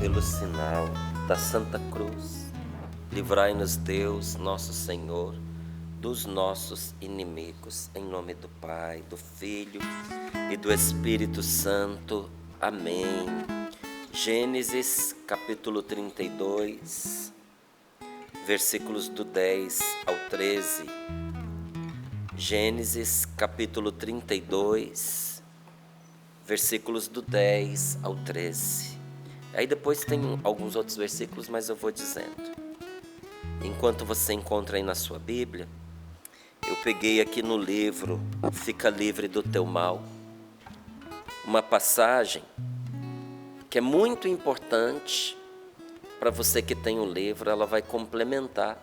pelo sinal da Santa Cruz, livrai-nos Deus, nosso Senhor, dos nossos inimigos. Em nome do Pai, do Filho e do Espírito Santo. Amém. Gênesis capítulo 32, versículos do 10 ao 13. Gênesis capítulo 32, versículos do 10 ao 13. Aí depois tem alguns outros versículos, mas eu vou dizendo. Enquanto você encontra aí na sua Bíblia, eu peguei aqui no livro Fica Livre do Teu Mal, uma passagem que é muito importante para você que tem o livro. Ela vai complementar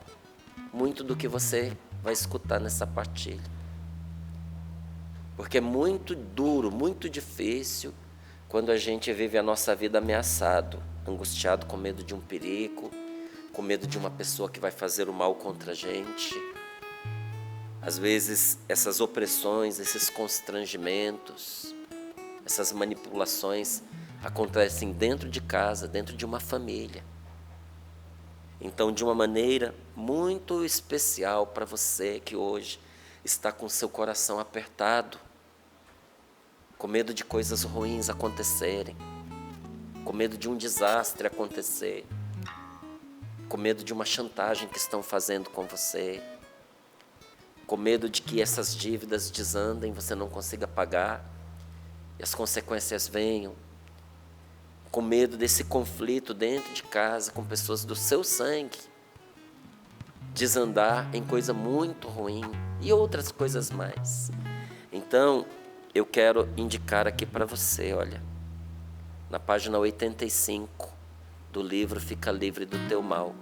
muito do que você vai escutar nessa partilha. Porque é muito duro, muito difícil quando a gente vive a nossa vida ameaçado, angustiado, com medo de um perigo, com medo de uma pessoa que vai fazer o mal contra a gente. Às vezes essas opressões, esses constrangimentos, essas manipulações acontecem dentro de casa, dentro de uma família. Então, de uma maneira muito especial para você que hoje está com seu coração apertado, com medo de coisas ruins acontecerem, com medo de um desastre acontecer, com medo de uma chantagem que estão fazendo com você, com medo de que essas dívidas desandem, você não consiga pagar e as consequências venham, com medo desse conflito dentro de casa com pessoas do seu sangue desandar em coisa muito ruim e outras coisas mais. Então, eu quero indicar aqui para você, olha, na página 85 do livro Fica Livre do Teu Mal.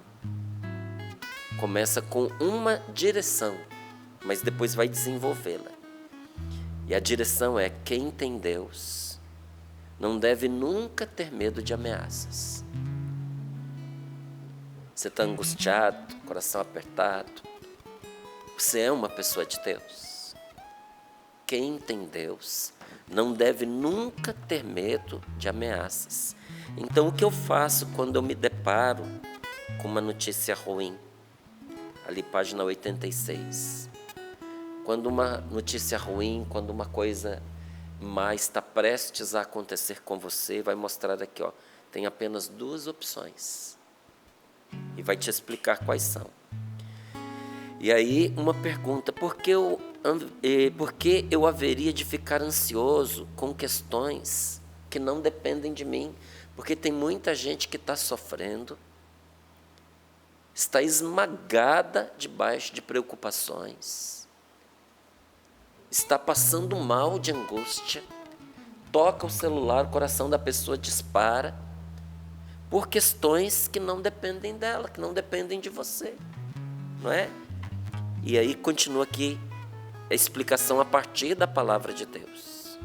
Começa com uma direção, mas depois vai desenvolvê-la. E a direção é: quem tem Deus não deve nunca ter medo de ameaças. Você está angustiado, coração apertado. Você é uma pessoa de Deus. Quem tem Deus não deve nunca ter medo de ameaças. Então, o que eu faço quando eu me deparo com uma notícia ruim? Ali, página 86. Quando uma notícia ruim, quando uma coisa má está prestes a acontecer com você, vai mostrar aqui, ó, tem apenas duas opções. E vai te explicar quais são. E aí, uma pergunta: por que eu haveria de ficar ansioso com questões que não dependem de mim? Porque tem muita gente que está sofrendo, está esmagada debaixo de preocupações, está passando mal de angústia, toca o celular, o coração da pessoa dispara, por questões que não dependem dela, que não dependem de você, não é? E aí continua aqui a explicação a partir da palavra de Deus.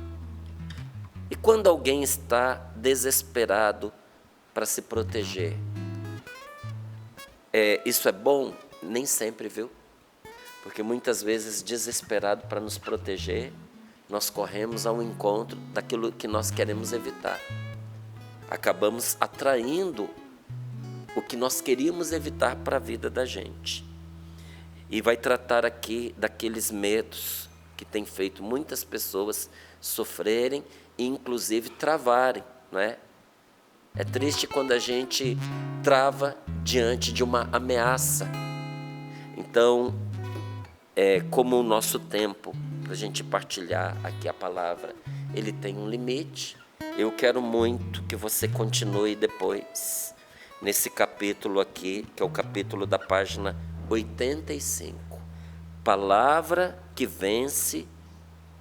E quando alguém está desesperado para se proteger, isso é bom? Nem sempre, viu? Porque muitas vezes, desesperado para nos proteger, nós corremos ao encontro daquilo que nós queremos evitar. Acabamos atraindo o que nós queríamos evitar para a vida da gente. E vai tratar aqui daqueles medos que tem feito muitas pessoas sofrerem e inclusive travarem, não é? É triste quando a gente trava diante de uma ameaça. Então, como o nosso tempo para a gente partilhar aqui a palavra, ele tem um limite, eu quero muito que você continue depois nesse capítulo aqui, que é o capítulo da página 85. Palavra que vence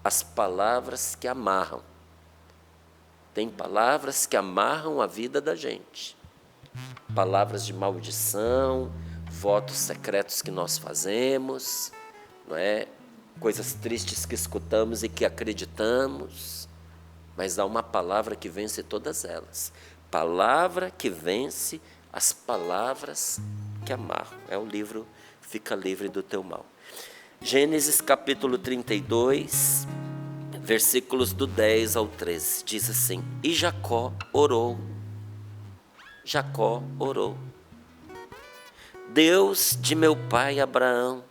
as palavras que amarram. Tem palavras que amarram a vida da gente. Palavras de maldição, votos secretos que nós fazemos, não é? Coisas tristes que escutamos e que acreditamos. Mas há uma palavra que vence todas elas. Palavra que vence as palavras que amarram. É o livro Fica Livre do Teu Mal. Gênesis capítulo 32, versículos do 10 ao 13. Diz assim: E Jacó orou Jacó orou: Deus de meu pai Abraão,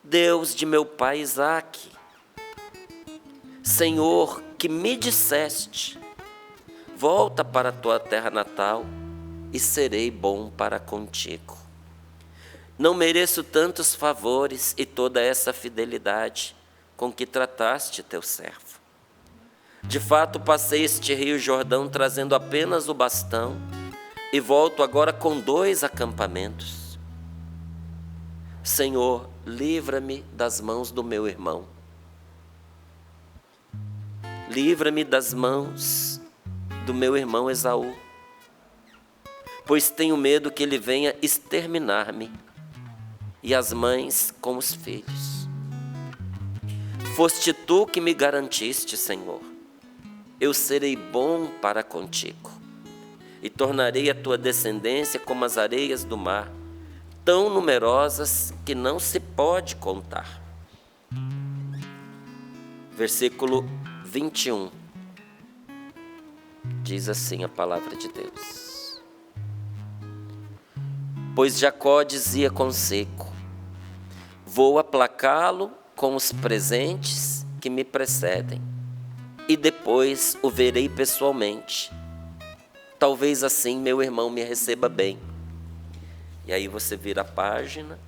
Deus de meu pai Isaque, Senhor, que me disseste: volta para a tua terra natal e serei bom para contigo. Não mereço tantos favores e toda essa fidelidade com que trataste teu servo. De fato, passei este rio Jordão trazendo apenas o bastão e volto agora com 2 acampamentos. Senhor, livra-me das mãos do meu irmão. Livra-me das mãos do meu irmão Esaú, pois tenho medo que ele venha exterminar-me e as mães com os filhos. Foste tu que me garantiste, Senhor. Eu serei bom para contigo e tornarei a tua descendência como as areias do mar, tão numerosas que não se pode contar. Versículo 21. Diz assim a palavra de Deus: Pois Jacó dizia consigo: vou aplacá-lo com os presentes que me precedem, e depois o verei pessoalmente. Talvez assim meu irmão me receba bem. E aí você vira a página,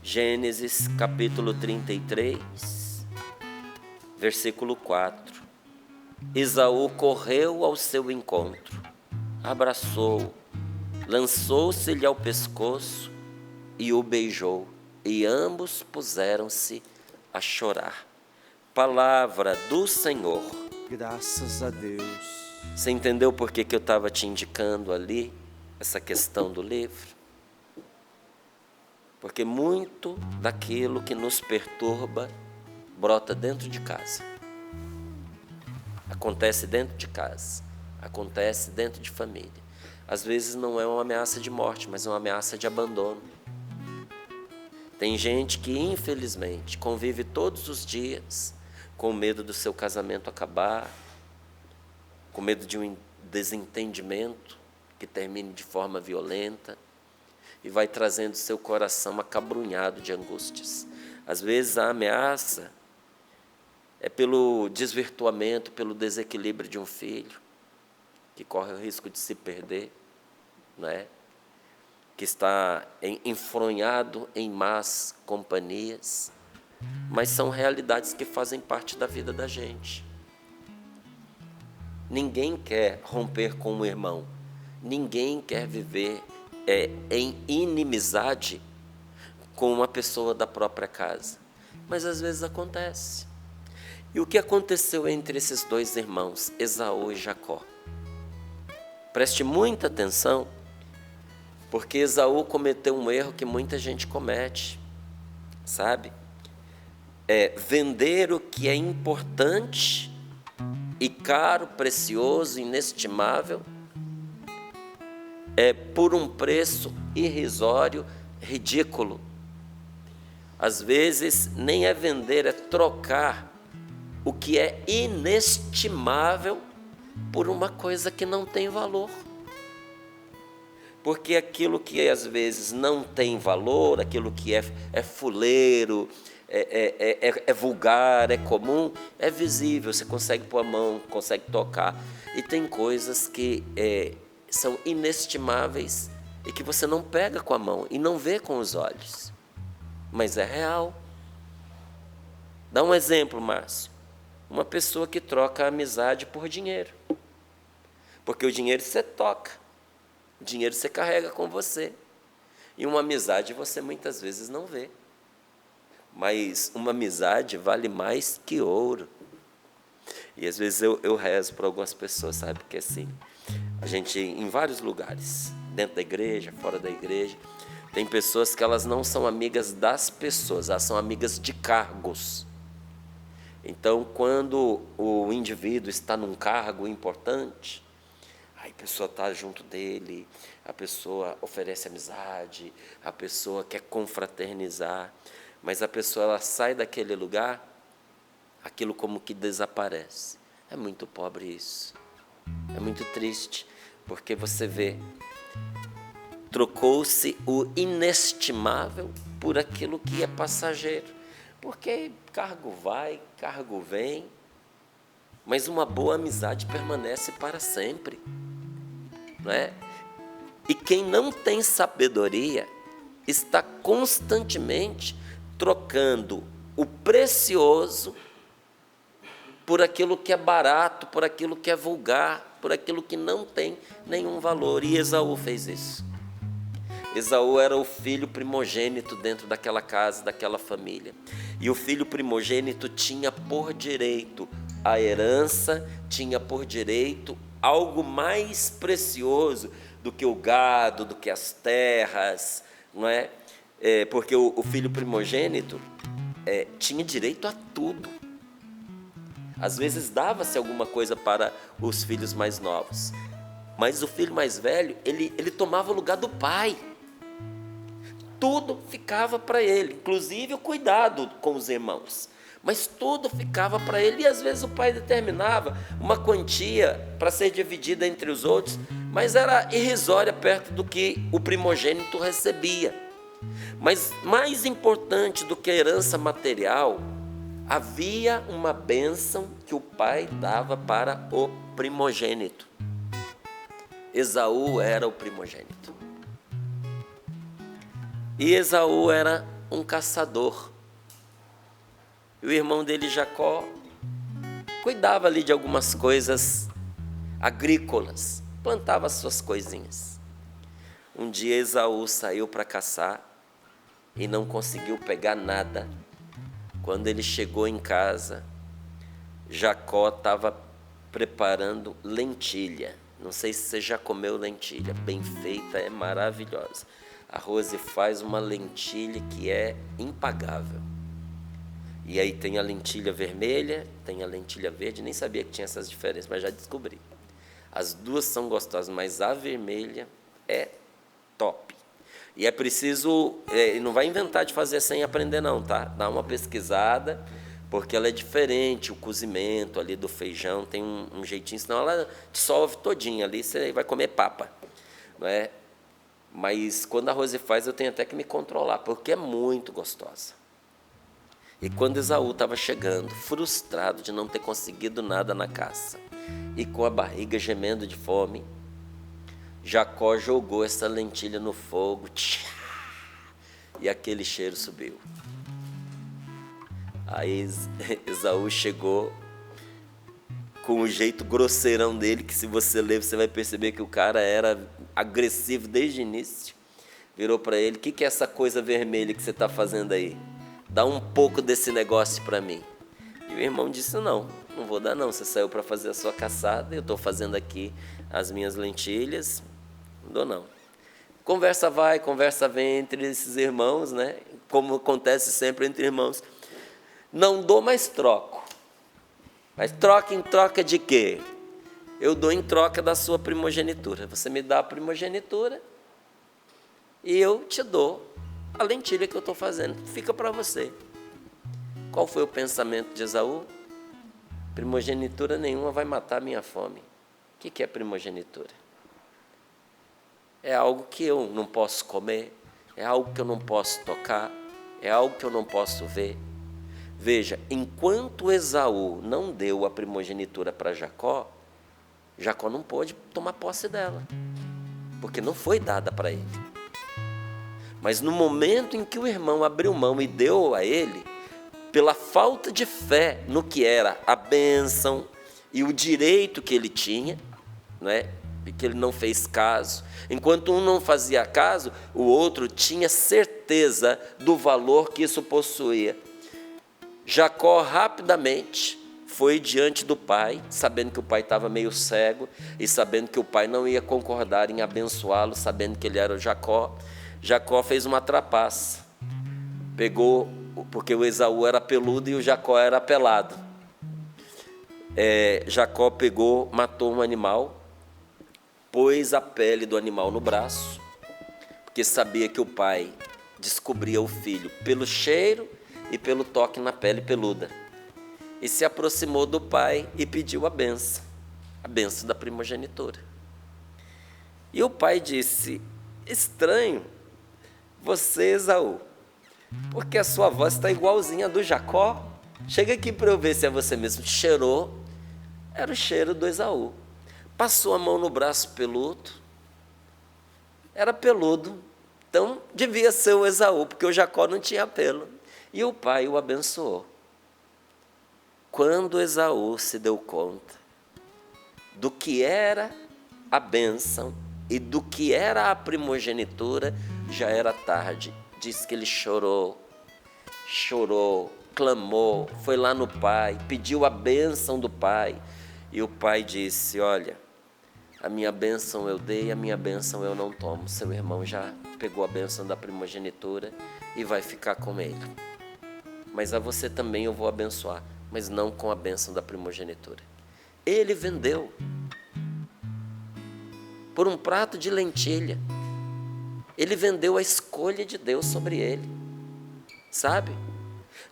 Gênesis capítulo 33, versículo 4. Esaú correu ao seu encontro, abraçou-o, lançou-se-lhe ao pescoço e o beijou, e ambos puseram-se a chorar. Palavra do Senhor. Graças a Deus. Você entendeu por que eu estava te indicando ali essa questão do livro? Porque muito daquilo que nos perturba brota dentro de casa. Acontece dentro de casa, acontece dentro de família. Às vezes não é uma ameaça de morte, mas é uma ameaça de abandono. Tem gente que, infelizmente, convive todos os dias com medo do seu casamento acabar, com medo de um desentendimento que termine de forma violenta, e vai trazendo seu coração acabrunhado de angústias. Às vezes a ameaça é pelo desvirtuamento, pelo desequilíbrio de um filho, que corre o risco de se perder, não é? Que está enfronhado em más companhias, mas são realidades que fazem parte da vida da gente. Ninguém quer romper com um irmão, ninguém quer viver em inimizade com uma pessoa da própria casa, mas às vezes acontece. E o que aconteceu entre esses 2 irmãos, Esaú e Jacó? Preste muita atenção, porque Esaú cometeu um erro que muita gente comete, sabe? Vender o que é importante e caro, precioso, inestimável, por um preço irrisório, ridículo. Às vezes nem é vender, é trocar o que é inestimável por uma coisa que não tem valor. Porque aquilo que às vezes não tem valor, aquilo que é fuleiro, é vulgar, é comum, é visível, você consegue pôr a mão, consegue tocar. E tem coisas que são inestimáveis e que você não pega com a mão e não vê com os olhos, mas é real. Dá um exemplo, Márcio. Uma pessoa que troca a amizade por dinheiro. Porque o dinheiro você toca, o dinheiro você carrega com você. E uma amizade você muitas vezes não vê. Mas uma amizade vale mais que ouro. E às vezes eu rezo para algumas pessoas, sabe? Porque assim, a gente, em vários lugares, dentro da igreja, fora da igreja, tem pessoas que elas não são amigas das pessoas, elas são amigas de cargos. Então, quando o indivíduo está num cargo importante, aí a pessoa está junto dele, a pessoa oferece amizade, a pessoa quer confraternizar, mas a pessoa ela sai daquele lugar, aquilo como que desaparece. É muito pobre isso, é muito triste. Porque você vê, trocou-se o inestimável por aquilo que é passageiro. Porque cargo vai, cargo vem, mas uma boa amizade permanece para sempre, não é? E quem não tem sabedoria está constantemente trocando o precioso por aquilo que é barato, por aquilo que é vulgar, por aquilo que não tem nenhum valor. E Esaú fez isso. Esaú era o filho primogênito dentro daquela casa, daquela família. E o filho primogênito tinha por direito a herança, tinha por direito algo mais precioso do que o gado, do que as terras, não é? Porque o filho primogênito tinha direito a tudo. Às vezes dava-se alguma coisa para os filhos mais novos, mas o filho mais velho, ele tomava o lugar do pai. Tudo ficava para ele, inclusive o cuidado com os irmãos. Mas tudo ficava para ele, e às vezes o pai determinava uma quantia para ser dividida entre os outros, mas era irrisória perto do que o primogênito recebia. Mas mais importante do que a herança material, havia uma bênção que o pai dava para o primogênito. Esaú era o primogênito. E Esaú era um caçador. E o irmão dele, Jacó, cuidava ali de algumas coisas agrícolas, plantava suas coisinhas. Um dia Esaú saiu para caçar e não conseguiu pegar nada. Quando ele chegou em casa, Jacó estava preparando lentilha. Não sei se você já comeu lentilha, bem feita, é maravilhosa. A Rose faz uma lentilha que é impagável. E aí tem a lentilha vermelha, tem a lentilha verde, nem sabia que tinha essas diferenças, mas já descobri. As duas são gostosas, mas a vermelha é top. E é preciso, não vai inventar de fazer sem aprender não, tá? Dá uma pesquisada, porque ela é diferente, o cozimento ali do feijão tem um jeitinho, senão ela dissolve todinha ali, você vai comer papa, não é? Mas quando a Rose faz, eu tenho até que me controlar, porque é muito gostosa. E quando Esaú estava chegando, frustrado de não ter conseguido nada na caça, e com a barriga gemendo de fome, Jacó jogou essa lentilha no fogo, e aquele cheiro subiu. Aí Esaú chegou com o jeito grosseirão dele, que se você ler, você vai perceber que o cara era agressivo desde o início. Virou para ele: o que é essa coisa vermelha que você está fazendo aí? Dá um pouco desse negócio para mim. E o irmão disse: não vou dar não, você saiu para fazer a sua caçada, eu estou fazendo aqui as minhas lentilhas, não dou não. Conversa vai, conversa vem entre esses irmãos, né? Como acontece sempre entre irmãos. Não dou, mas troco. Mas troca em troca de quê? Eu dou em troca da sua primogenitura. Você me dá a primogenitura e eu te dou a lentilha que eu estou fazendo. Fica para você. Qual foi o pensamento de Esaú? Primogenitura nenhuma vai matar a minha fome. O que é primogenitura? É algo que eu não posso comer, é algo que eu não posso tocar, é algo que eu não posso ver. Veja, enquanto Esaú não deu a primogenitura para Jacó, Jacó não pôde tomar posse dela, porque não foi dada para ele. Mas no momento em que o irmão abriu mão e deu a ele, pela falta de fé no que era a bênção e o direito que ele tinha, não é? E que ele não fez caso. Enquanto um não fazia caso, o outro tinha certeza do valor que isso possuía. Jacó rapidamente foi diante do pai, sabendo que o pai estava meio cego e sabendo que o pai não ia concordar em abençoá-lo, sabendo que ele era o Jacó. Jacó fez uma trapaça, pegou, porque o Esaú era peludo e o Jacó era pelado. Jacó pegou, matou um animal, pôs a pele do animal no braço, porque sabia que o pai descobria o filho pelo cheiro e pelo toque na pele peluda. E se aproximou do pai e pediu a benção da primogenitura. E o pai disse: estranho, você, Esaú, porque a sua voz está igualzinha a do Jacó. Chega aqui para eu ver se é você mesmo. Cheirou, era o cheiro do Esaú. Passou a mão no braço peludo, era peludo, então devia ser o Esaú, porque o Jacó não tinha pelo. E o pai o abençoou. Quando Esaú se deu conta do que era a bênção e do que era a primogenitura, já era tarde. Diz que ele chorou, clamou, foi lá no pai, pediu a bênção do pai. E o pai disse: olha, a minha bênção eu dei, a minha bênção eu não tomo. Seu irmão já pegou a bênção da primogenitura e vai ficar com ele. Mas a você também eu vou abençoar, mas não com a bênção da primogenitura. Ele vendeu por um prato de lentilha. Ele vendeu a escolha de Deus sobre ele. Sabe?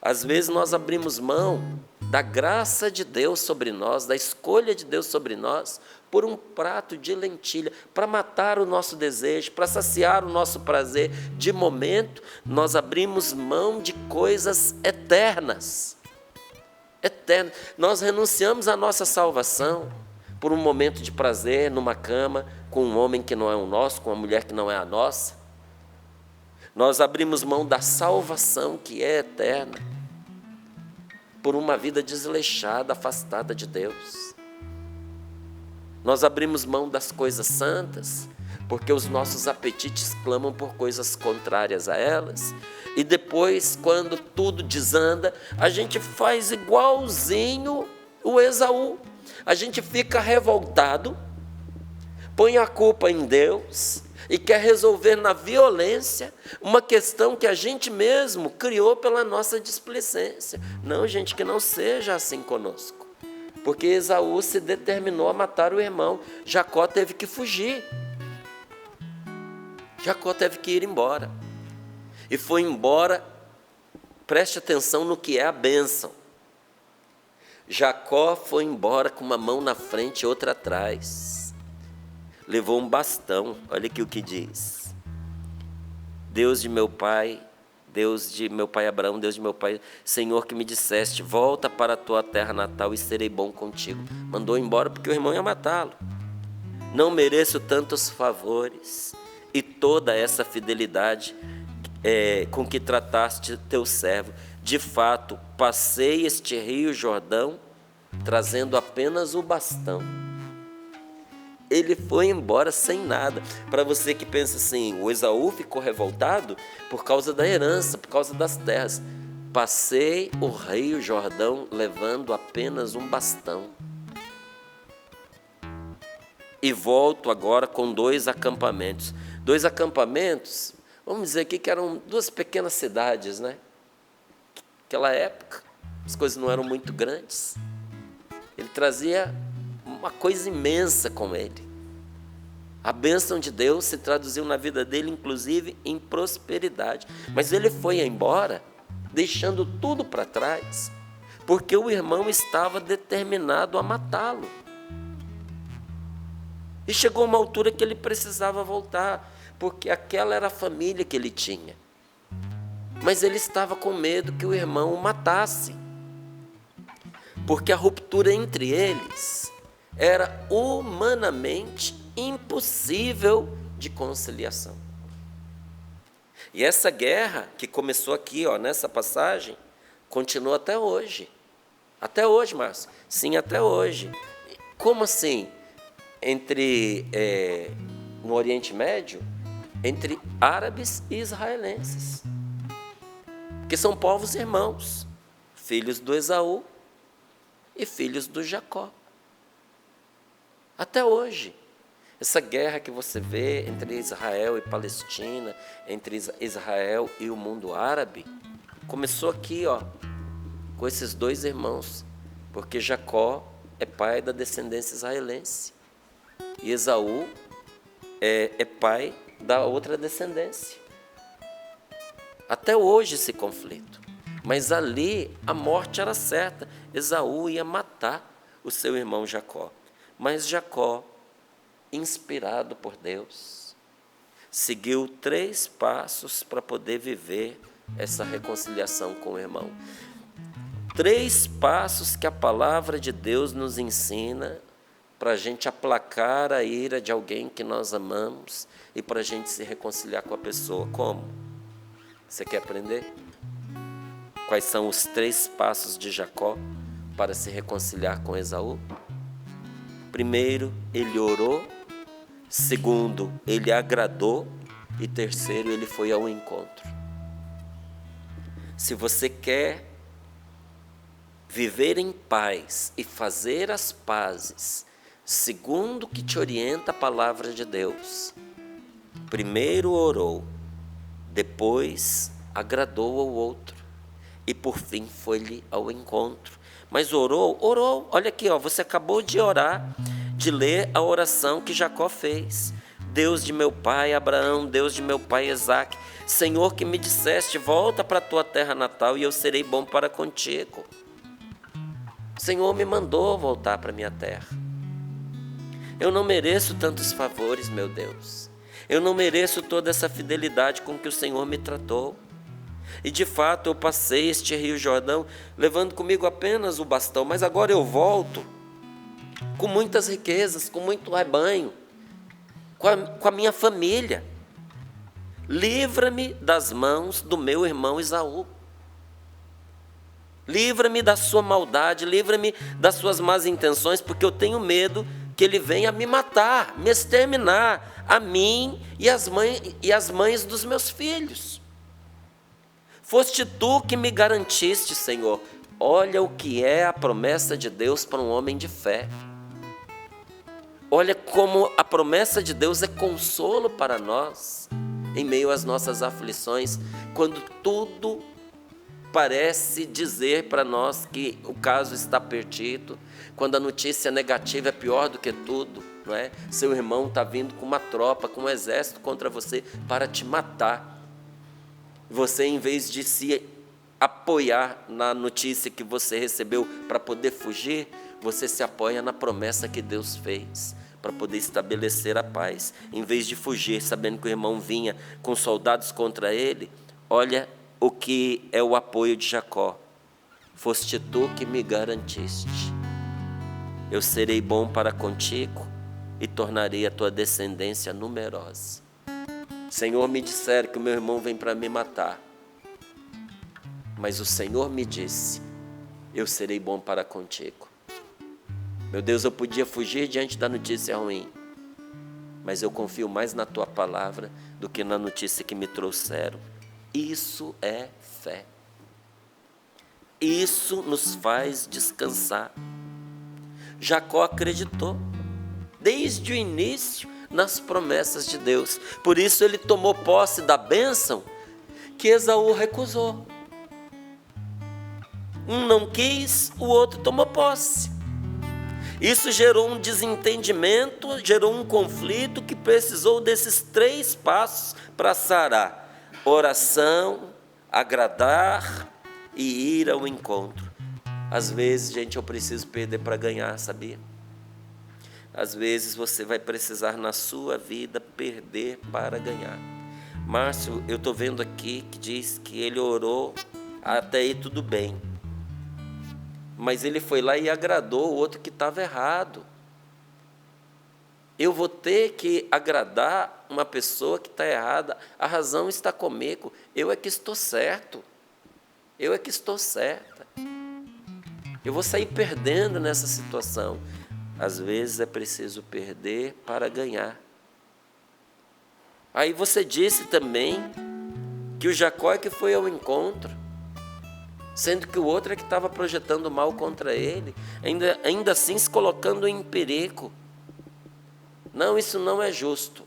Às vezes nós abrimos mão da graça de Deus sobre nós, da escolha de Deus sobre nós, por um prato de lentilha, para matar o nosso desejo, para saciar o nosso prazer. De momento, nós abrimos mão de coisas eternas. Eternas. Nós renunciamos à nossa salvação por um momento de prazer numa cama, com um homem que não é o nosso, com uma mulher que não é a nossa. Nós abrimos mão da salvação que é eterna, por uma vida desleixada, afastada de Deus. Nós abrimos mão das coisas santas, porque os nossos apetites clamam por coisas contrárias a elas. E depois, quando tudo desanda, a gente faz igualzinho o Esaú. A gente fica revoltado, põe a culpa em Deus e quer resolver na violência uma questão que a gente mesmo criou pela nossa displicência. Não, gente, que não seja assim conosco. Porque Esaú se determinou a matar o irmão. Jacó teve que fugir. Jacó teve que ir embora. E foi embora, preste atenção no que é a bênção. Jacó foi embora com uma mão na frente e outra atrás. Levou um bastão, olha aqui o que diz. Deus de meu pai Abraão, Deus de meu pai, Senhor, que me disseste, volta para a tua terra natal e serei bom contigo. Mandou embora porque o irmão ia matá-lo. Não mereço tantos favores e toda essa fidelidade com que trataste teu servo. De fato, passei este rio Jordão trazendo apenas o bastão. Ele foi embora sem nada. Para você que pensa assim, o Esaú ficou revoltado por causa da herança, por causa das terras. Passei o rio Jordão levando apenas um bastão. E volto agora com 2 acampamentos. 2 acampamentos, vamos dizer aqui que eram 2 pequenas cidades, né? Naquela época, as coisas não eram muito grandes. Ele trazia uma coisa imensa com ele. A bênção de Deus se traduziu na vida dele, inclusive, em prosperidade. Mas ele foi embora, deixando tudo para trás, porque o irmão estava determinado a matá-lo. E chegou uma altura que ele precisava voltar, porque aquela era a família que ele tinha. Mas ele estava com medo que o irmão o matasse, porque a ruptura entre eles era humanamente impossível de conciliação. E essa guerra que começou aqui, nessa passagem, continua até hoje. Até hoje, Márcio. Sim, até hoje. Como assim? No Oriente Médio, entre árabes e israelenses. Porque são povos irmãos, filhos do Esaú e filhos do Jacó. Até hoje, essa guerra que você vê entre Israel e Palestina, entre Israel e o mundo árabe, começou aqui, com esses 2 irmãos, porque Jacó é pai da descendência israelense e Esaú é pai da outra descendência. Até hoje esse conflito. Mas ali a morte era certa. Esaú ia matar o seu irmão Jacó. Mas Jacó inspirado por Deus, seguiu 3 passos para poder viver essa reconciliação com o irmão. 3 passos que a palavra de Deus nos ensina para a gente aplacar a ira de alguém que nós amamos e para a gente se reconciliar com a pessoa. Como? Você quer aprender? Quais são os 3 passos de Jacó para se reconciliar com Esaú? Primeiro, ele orou. Segundo, ele agradou. E terceiro, ele foi ao encontro. Se você quer viver em paz e fazer as pazes, segundo o que te orienta a palavra de Deus, primeiro orou, depois agradou ao outro e por fim foi-lhe ao encontro. Mas orou, olha aqui, você acabou de orar, de ler a oração que Jacó fez. Deus de meu pai Abraão, Deus de meu pai Isaque, Senhor que me disseste, volta para a tua terra natal e eu serei bom para contigo. O Senhor me mandou voltar para a minha terra. Eu não mereço tantos favores, meu Deus. Eu não mereço toda essa fidelidade com que o Senhor me tratou. E de fato eu passei este rio Jordão levando comigo apenas o bastão, mas agora eu volto com muitas riquezas, com muito rebanho, com a minha família. Livra-me das mãos do meu irmão Esaú. Livra-me da sua maldade, livra-me das suas más intenções, porque eu tenho medo que ele venha me matar, me exterminar, a mim e as mães dos meus filhos. Foste tu que me garantiste, Senhor. Olha o que é a promessa de Deus para um homem de fé. Olha como a promessa de Deus é consolo para nós, em meio às nossas aflições, quando tudo parece dizer para nós que o caso está perdido, quando a notícia negativa é pior do que tudo, não é? Seu irmão está vindo com uma tropa, com um exército contra você para te matar. Você, em vez de se apoiar na notícia que você recebeu para poder fugir, você se apoia na promessa que Deus fez para poder estabelecer a paz. Em vez de fugir, sabendo que o irmão vinha com soldados contra ele, olha o que é o apoio de Jacó. Foste tu que me garantiste. Eu serei bom para contigo e tornarei a tua descendência numerosa. Senhor, me disseram que o meu irmão vem para me matar, mas o Senhor me disse, eu serei bom para contigo. Meu Deus, eu podia fugir diante da notícia ruim, mas eu confio mais na tua palavra do que na notícia que me trouxeram. Isso é fé. Isso nos faz descansar. Jacó acreditou desde o início nas promessas de Deus. Por isso ele tomou posse da bênção que Esaú recusou. Um não quis, o outro tomou posse. Isso gerou um desentendimento, gerou um conflito que precisou desses 3 passos para sarar: oração, agradar e ir ao encontro. Às vezes, gente, eu preciso perder para ganhar, sabia? Às vezes você vai precisar na sua vida perder para ganhar. Márcio, eu estou vendo aqui que diz que ele orou, até aí tudo bem. Mas ele foi lá e agradou o outro que estava errado. Eu vou ter que agradar uma pessoa que está errada. A razão está comigo. Eu é que estou certo. Eu é que estou certa. Eu vou sair perdendo nessa situação. Às vezes é preciso perder para ganhar. Aí você disse também que o Jacó é que foi ao encontro, sendo que o outro é que estava projetando mal contra ele, ainda assim se colocando em perigo. Não, isso não é justo.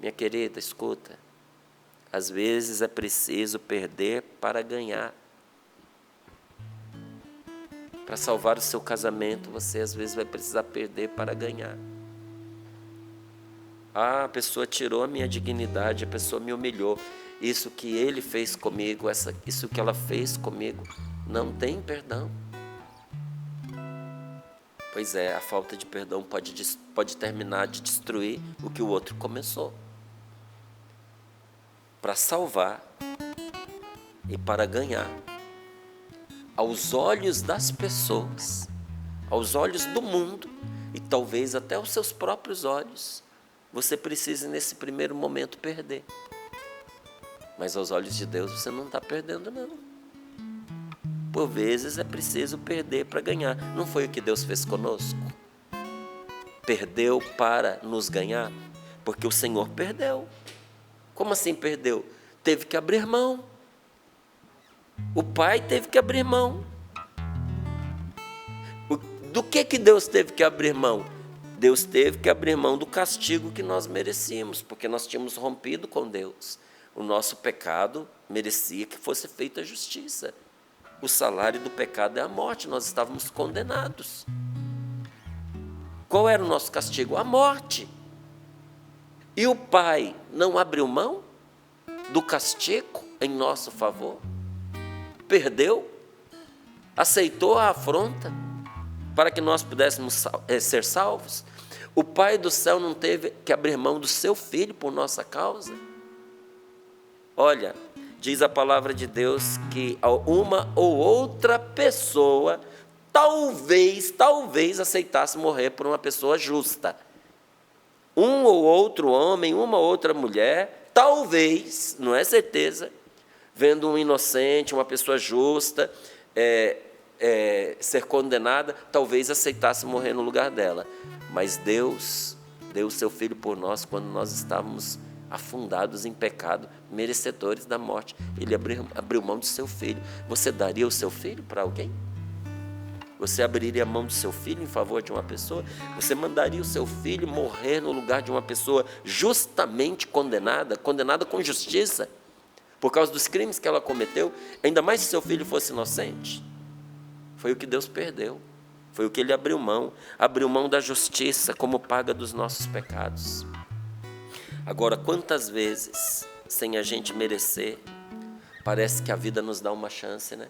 Minha querida, escuta. Às vezes é preciso perder para ganhar. Para salvar o seu casamento, você às vezes vai precisar perder para ganhar. Ah, a pessoa tirou a minha dignidade, a pessoa me humilhou. Isso que ele fez comigo, isso que ela fez comigo, não tem perdão. Pois é, a falta de perdão pode terminar de destruir o que o outro começou. Para salvar e para ganhar. Aos olhos das pessoas, aos olhos do mundo e talvez até aos seus próprios olhos, você precisa nesse primeiro momento perder. Mas aos olhos de Deus você não está perdendo, não. Por vezes é preciso perder para ganhar. Não foi o que Deus fez conosco? Perdeu para nos ganhar? Porque o Senhor perdeu. Como assim perdeu? Teve que abrir mão. O Pai teve que abrir mão. Do que Deus teve que abrir mão? Deus teve que abrir mão do castigo que nós merecíamos, porque nós tínhamos rompido com Deus. O nosso pecado merecia que fosse feita a justiça. O salário do pecado é a morte, nós estávamos condenados. Qual era o nosso castigo? A morte. E o Pai não abriu mão do castigo em nosso favor? Perdeu? Aceitou a afronta para que nós pudéssemos ser salvos? O Pai do céu não teve que abrir mão do seu Filho por nossa causa? Olha, diz a palavra de Deus que uma ou outra pessoa talvez aceitasse morrer por uma pessoa justa. Um ou outro homem, uma ou outra mulher, talvez, não é certeza, vendo um inocente, uma pessoa justa, ser condenada, talvez aceitasse morrer no lugar dela. Mas Deus deu o seu Filho por nós quando nós estávamos afundados em pecado, merecedores da morte. Ele abriu mão do seu Filho. Você daria o seu filho para alguém? Você abriria a mão do seu filho em favor de uma pessoa? Você mandaria o seu filho morrer no lugar de uma pessoa justamente condenada com justiça, por causa dos crimes que ela cometeu, ainda mais se seu filho fosse inocente? Foi o que Deus perdeu, foi o que Ele abriu mão da justiça como paga dos nossos pecados. Agora, quantas vezes, sem a gente merecer, parece que a vida nos dá uma chance, né?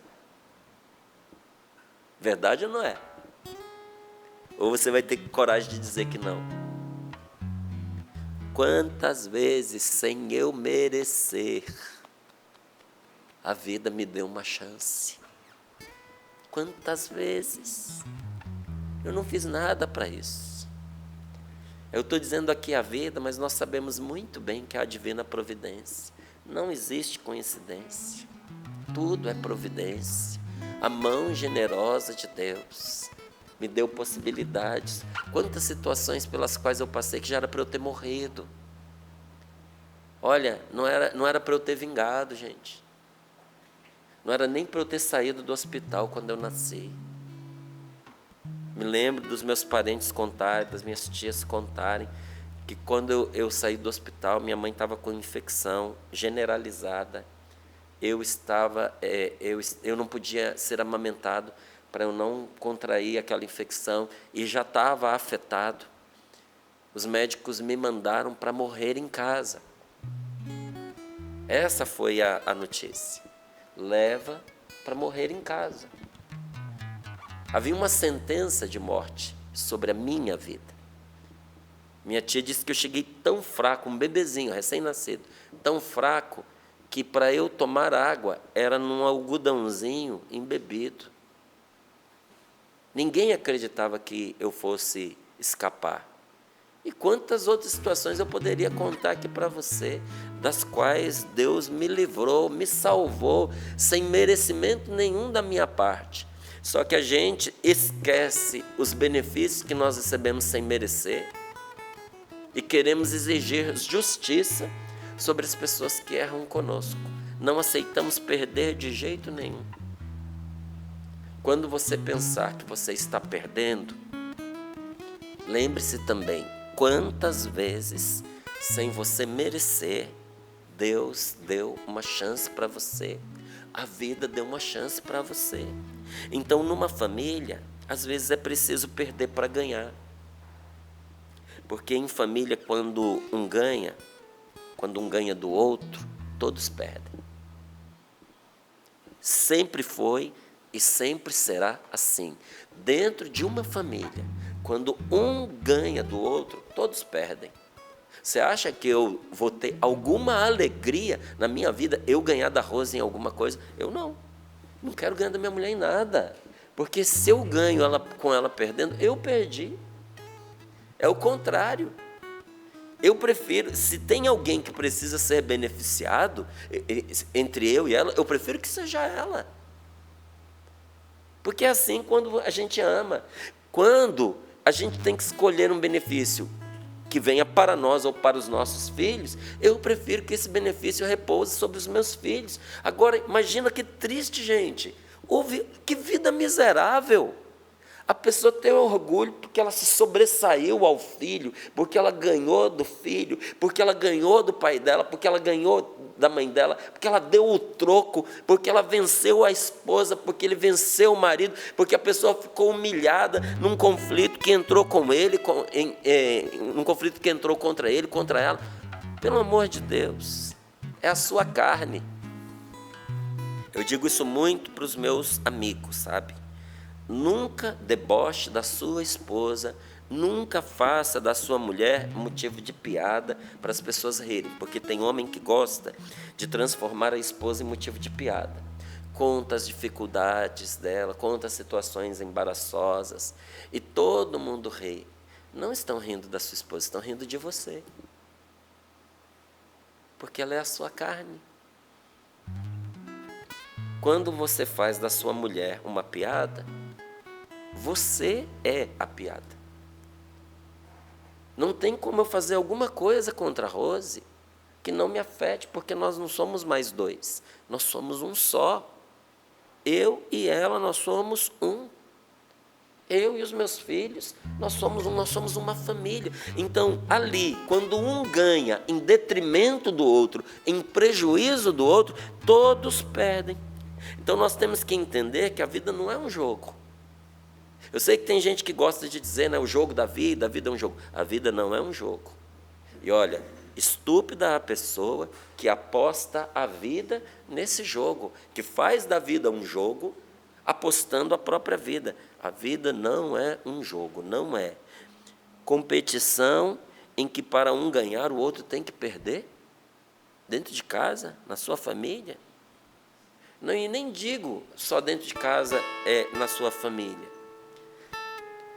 Verdade ou não é? Ou você vai ter coragem de dizer que não? Quantas vezes, sem eu merecer, a vida me deu uma chance? Quantas vezes? Eu não fiz nada para isso. Eu estou dizendo aqui a vida, mas nós sabemos muito bem que é a divina providência. Não existe coincidência. Tudo é providência. A mão generosa de Deus me deu possibilidades. Quantas situações pelas quais eu passei que já era para eu ter morrido. Olha, não era para eu ter vingado, gente. Não era nem para eu ter saído do hospital quando eu nasci. Me lembro dos meus parentes contarem, das minhas tias contarem, que quando eu saí do hospital, minha mãe estava com infecção generalizada. Eu não podia ser amamentado para eu não contrair aquela infecção e já estava afetado. Os médicos me mandaram para morrer em casa. Essa foi a notícia. Leva para morrer em casa. Havia uma sentença de morte sobre a minha vida. Minha tia disse que eu cheguei tão fraco, um bebezinho, recém-nascido, tão fraco, que para eu tomar água era num algodãozinho embebido. Ninguém acreditava que eu fosse escapar. E quantas outras situações eu poderia contar aqui para você, das quais Deus me livrou, me salvou, sem merecimento nenhum da minha parte. Só que a gente esquece os benefícios que nós recebemos sem merecer e queremos exigir justiça sobre as pessoas que erram conosco. Não aceitamos perder de jeito nenhum. Quando você pensar que você está perdendo, lembre-se também quantas vezes, sem você merecer, Deus deu uma chance para você. A vida deu uma chance para você. Então, numa família, às vezes é preciso perder para ganhar. Porque em família, quando um ganha do outro, todos perdem. Sempre foi E sempre será assim. Dentro de uma família, quando um ganha do outro, todos perdem. Você acha que eu vou ter alguma alegria na minha vida, eu ganhar da Rose em alguma coisa? Eu não. Não quero ganhar da minha mulher em nada. Porque se eu ganho com ela perdendo, eu perdi. É o contrário. Eu prefiro, se tem alguém que precisa ser beneficiado, entre eu e ela, eu prefiro que seja ela. Porque é assim quando a gente ama. Quando a gente tem que escolher um benefício que venha para nós ou para os nossos filhos, eu prefiro que esse benefício repouse sobre os meus filhos. Agora, imagina que triste, gente. Que vida miserável. A pessoa tem orgulho porque ela se sobressaiu ao filho, porque ela ganhou do filho, porque ela ganhou do pai dela, porque ela ganhou da mãe dela, porque ela deu o troco, porque ela venceu a esposa, porque ele venceu o marido, porque a pessoa ficou humilhada num conflito que entrou com ele, num conflito que entrou contra ele, contra ela. Pelo amor de Deus, é a sua carne. Eu digo isso muito para os meus amigos, sabe? Nunca deboche da sua esposa, nunca faça da sua mulher motivo de piada para as pessoas rirem, porque tem homem que gosta de transformar a esposa em motivo de piada. Conta as dificuldades dela, conta as situações embaraçosas, e todo mundo ri. Não estão rindo da sua esposa, estão rindo de você, porque ela é a sua carne. Quando você faz da sua mulher uma piada, você é a piada. Não tem como eu fazer alguma coisa contra a Rose que não me afete, porque nós não somos mais dois, nós somos um só. Eu e ela, nós somos um. Eu e os meus filhos, nós somos uma família. Então, ali, quando um ganha em detrimento do outro, em prejuízo do outro, todos perdem. Então, nós temos que entender que a vida não é um jogo. Eu sei que tem gente que gosta de dizer, né, o jogo da vida, a vida é um jogo. A vida não é um jogo. E olha, estúpida a pessoa que aposta a vida nesse jogo, que faz da vida um jogo, apostando a própria vida. A vida não é um jogo, não é. Competição em que para um ganhar o outro tem que perder? Dentro de casa, na sua família? Não, e nem digo só dentro de casa, na sua família.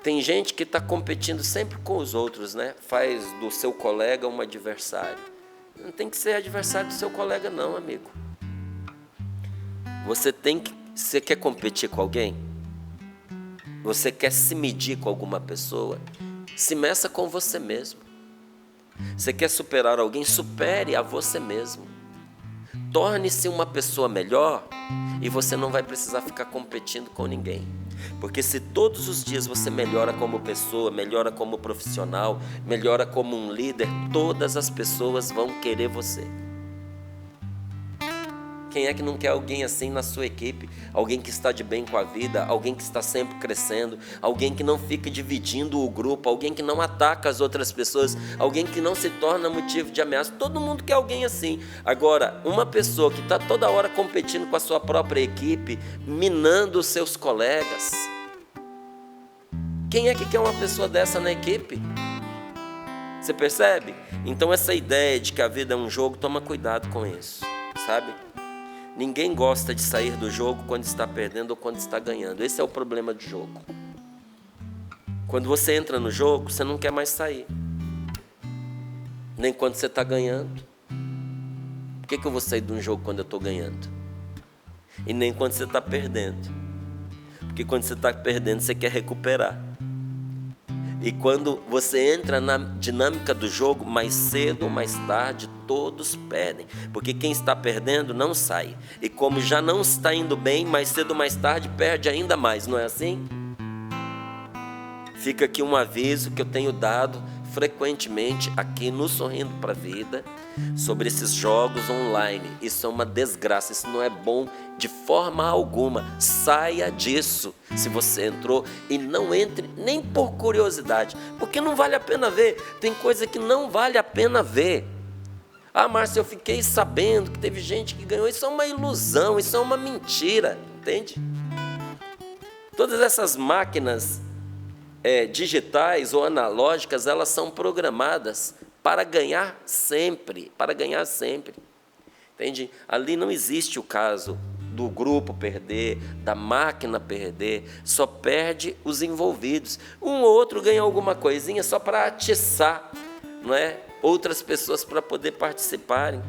Tem gente que está competindo sempre com os outros, né? Faz do seu colega um adversário. Não tem que ser adversário do seu colega, não, amigo. Você quer competir com alguém? Você quer se medir com alguma pessoa? Se meça com você mesmo. Você quer superar alguém? Supere a você mesmo. Torne-se uma pessoa melhor e você não vai precisar ficar competindo com ninguém. Porque se todos os dias você melhora como pessoa, melhora como profissional, melhora como um líder, todas as pessoas vão querer você. Quem é que não quer alguém assim na sua equipe? Alguém que está de bem com a vida, alguém que está sempre crescendo, alguém que não fica dividindo o grupo, alguém que não ataca as outras pessoas, alguém que não se torna motivo de ameaça. Todo mundo quer alguém assim. Agora, uma pessoa que está toda hora competindo com a sua própria equipe, minando os seus colegas. Quem é que quer uma pessoa dessa na equipe? Você percebe? Então essa ideia de que a vida é um jogo, toma cuidado com isso, sabe? Ninguém gosta de sair do jogo quando está perdendo ou quando está ganhando. Esse é o problema do jogo. Quando você entra no jogo, você não quer mais sair. Nem quando você está ganhando. Por que eu vou sair de um jogo quando eu estou ganhando? E nem quando você está perdendo. Porque quando você está perdendo, você quer recuperar. E quando você entra na dinâmica do jogo, mais cedo ou mais tarde, todos perdem. Porque quem está perdendo não sai. E como já não está indo bem, mais cedo ou mais tarde perde ainda mais, não é assim? Fica aqui um aviso que eu tenho dado frequentemente aqui no Sorrindo para a Vida sobre esses jogos online. Isso é uma desgraça, isso não é bom de forma alguma. Saia disso se você entrou, e não entre nem por curiosidade, porque não vale a pena ver. Tem coisa que não vale a pena ver. Ah, Márcio, eu fiquei sabendo que teve gente que ganhou. Isso é uma ilusão, isso é uma mentira, entende? Todas essas máquinas digitais ou analógicas, elas são programadas para ganhar sempre, entende? Ali não existe o caso do grupo perder, da máquina perder, só perde os envolvidos. Um ou outro ganha alguma coisinha só para atiçar, não é? Outras pessoas para poder participarem,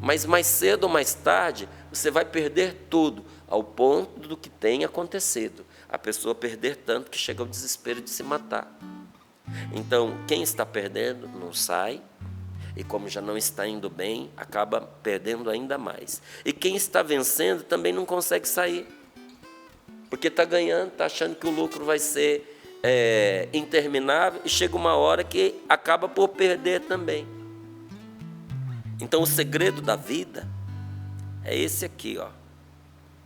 mas mais cedo ou mais tarde você vai perder tudo, ao ponto do que tem acontecido, a pessoa perder tanto que chega ao desespero de se matar. Então, quem está perdendo não sai, e como já não está indo bem, acaba perdendo ainda mais. E quem está vencendo também não consegue sair, porque está ganhando, está achando que o lucro vai ser interminável, e chega uma hora que acaba por perder também. Então o segredo da vida é esse aqui, ó.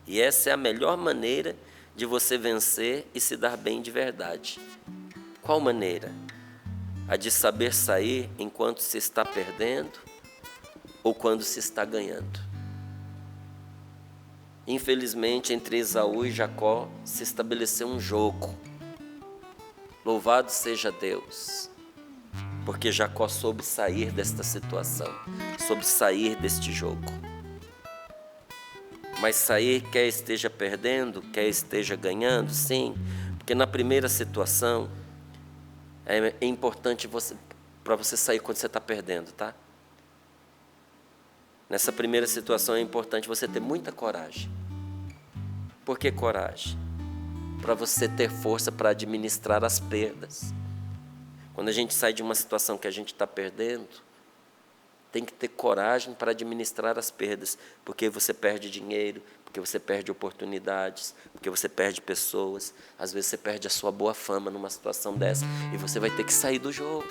E essa é a melhor maneira de você vencer e se dar bem de verdade. Qual maneira? A de saber sair enquanto se está perdendo ou quando se está ganhando. Infelizmente, entre Esaú e Jacó se estabeleceu um jogo. Louvado seja Deus, porque Jacó soube sair desta situação, soube sair deste jogo. Mas sair, quer esteja perdendo, quer esteja ganhando, sim, porque na primeira situação é importante para você sair quando você está perdendo, tá? Nessa primeira situação é importante você ter muita coragem. Por que coragem? Para você ter força para administrar as perdas. Quando a gente sai de uma situação que a gente está perdendo, tem que ter coragem para administrar as perdas, porque você perde dinheiro, porque você perde oportunidades, porque você perde pessoas, às vezes você perde a sua boa fama numa situação dessa, e você vai ter que sair do jogo.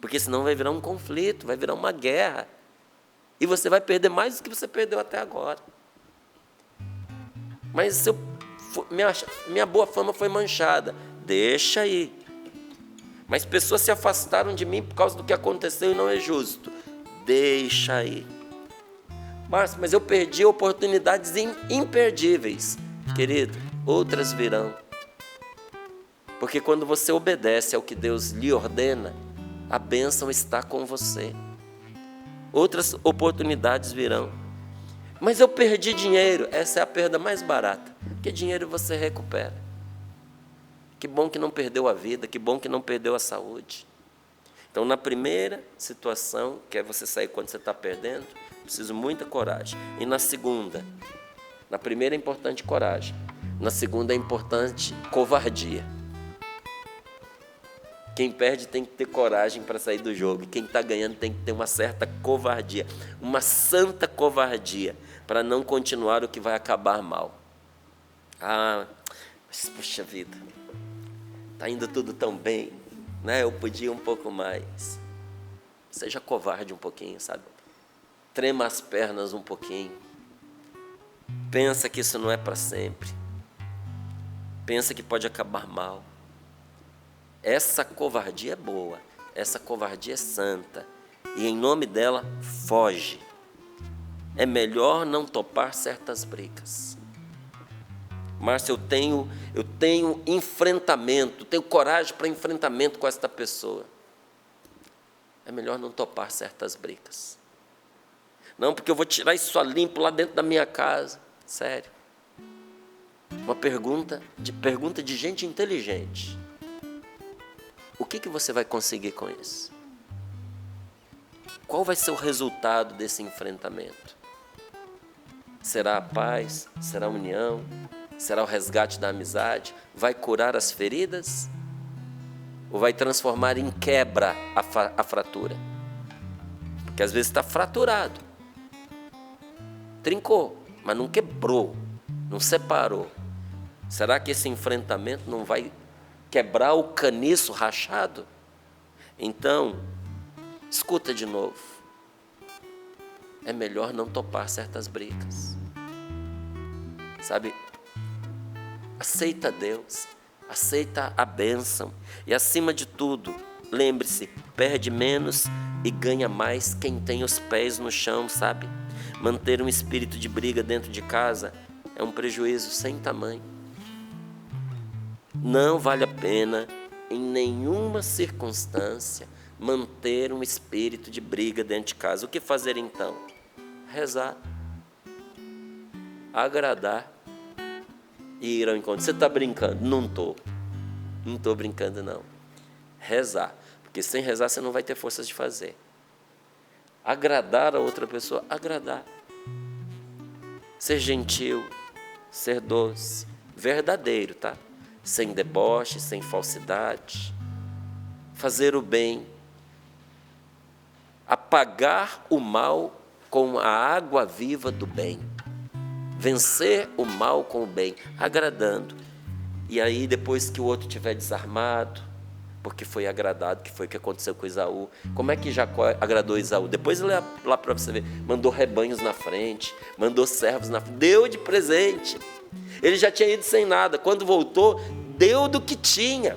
Porque senão vai virar um conflito, vai virar uma guerra, e você vai perder mais do que você perdeu até agora. Mas se minha boa fama foi manchada, deixa aí. Mas pessoas se afastaram de mim por causa do que aconteceu e não é justo. Deixa aí. Márcio, mas eu perdi oportunidades imperdíveis. Querido, outras virão. Porque quando você obedece ao que Deus lhe ordena, a bênção está com você. Outras oportunidades virão. Mas eu perdi dinheiro. Essa é a perda mais barata. Porque dinheiro você recupera. Que bom que não perdeu a vida, que bom que não perdeu a saúde. Então, na primeira situação, que é você sair quando você está perdendo, preciso muita coragem. E na segunda, na primeira é importante coragem, na segunda é importante covardia. Quem perde tem que ter coragem para sair do jogo, e quem está ganhando tem que ter uma certa covardia, uma santa covardia, para não continuar o que vai acabar mal. Mas, puxa vida, está indo tudo tão bem, né? Eu podia um pouco mais. Seja covarde um pouquinho, sabe? Trema as pernas um pouquinho. Pensa que isso não é para sempre. Pensa que pode acabar mal. Essa covardia é boa, essa covardia é santa, e em nome dela, foge. É melhor não topar certas brigas. Márcio, eu tenho enfrentamento, tenho coragem para enfrentamento com esta pessoa. É melhor não topar certas brigas. Não, porque eu vou tirar isso a limpo lá dentro da minha casa. Sério. Uma pergunta de gente inteligente. O que você vai conseguir com isso? Qual vai ser o resultado desse enfrentamento? Será a paz? Será a união? Será o resgate da amizade? Vai curar as feridas? Ou vai transformar em quebra a fratura? Porque às vezes está fraturado. Trincou, mas não quebrou, não separou. Será que esse enfrentamento não vai quebrar o caniço rachado? Então, escuta de novo. É melhor não topar certas brigas. Sabe? Aceita Deus, aceita a bênção. E acima de tudo, lembre-se, perde menos e ganha mais quem tem os pés no chão, sabe? Manter um espírito de briga dentro de casa é um prejuízo sem tamanho. Não vale a pena, em nenhuma circunstância, manter um espírito de briga dentro de casa. O que fazer então? Rezar, agradar e ir ao encontro. Você está brincando? Não estou. Não estou brincando, não. Rezar, porque sem rezar você não vai ter forças de fazer. Agradar a outra pessoa, agradar. Ser gentil, ser doce, verdadeiro, tá? Sem deboche, sem falsidade. Fazer o bem. Apagar o mal com a água viva do bem. Vencer o mal com o bem, agradando. E aí, depois que o outro estiver desarmado, porque foi agradado, que foi o que aconteceu com Esaú. Como é que Jacó agradou Esaú? Depois lá para você ver, mandou rebanhos na frente, mandou servos na frente, deu de presente. Ele já tinha ido sem nada. Quando voltou, deu do que tinha.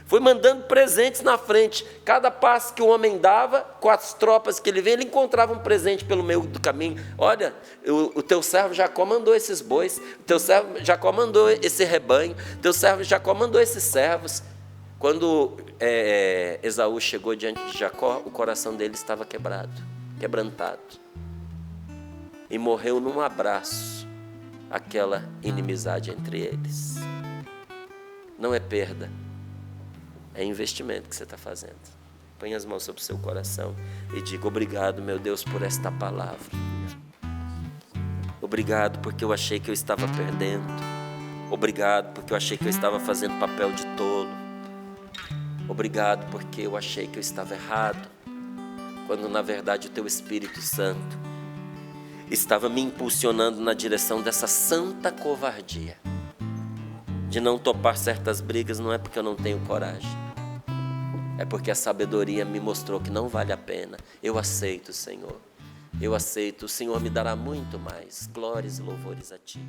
Foi mandando presentes na frente. Cada passo que o homem dava, com as tropas que ele veio, ele encontrava um presente pelo meio do caminho. Olha, o teu servo Jacó mandou esses bois, o teu servo Jacó mandou esse rebanho, o teu servo Jacó mandou esses servos. Quando Esaú chegou diante de Jacó, o coração dele estava quebrantado. E morreu num abraço aquela inimizade entre eles. Não é perda. É investimento que você está fazendo. Põe as mãos sobre o seu coração e diga: obrigado, meu Deus, por esta palavra. Obrigado porque eu achei que eu estava perdendo. Obrigado porque eu achei que eu estava fazendo papel de tolo. Obrigado porque eu achei que eu estava errado, quando na verdade o teu Espírito Santo estava me impulsionando na direção dessa santa covardia. De não topar certas brigas não é porque eu não tenho coragem. É porque a sabedoria me mostrou que não vale a pena. Eu aceito, Senhor. Eu aceito. O Senhor me dará muito mais. Glórias e louvores a Ti.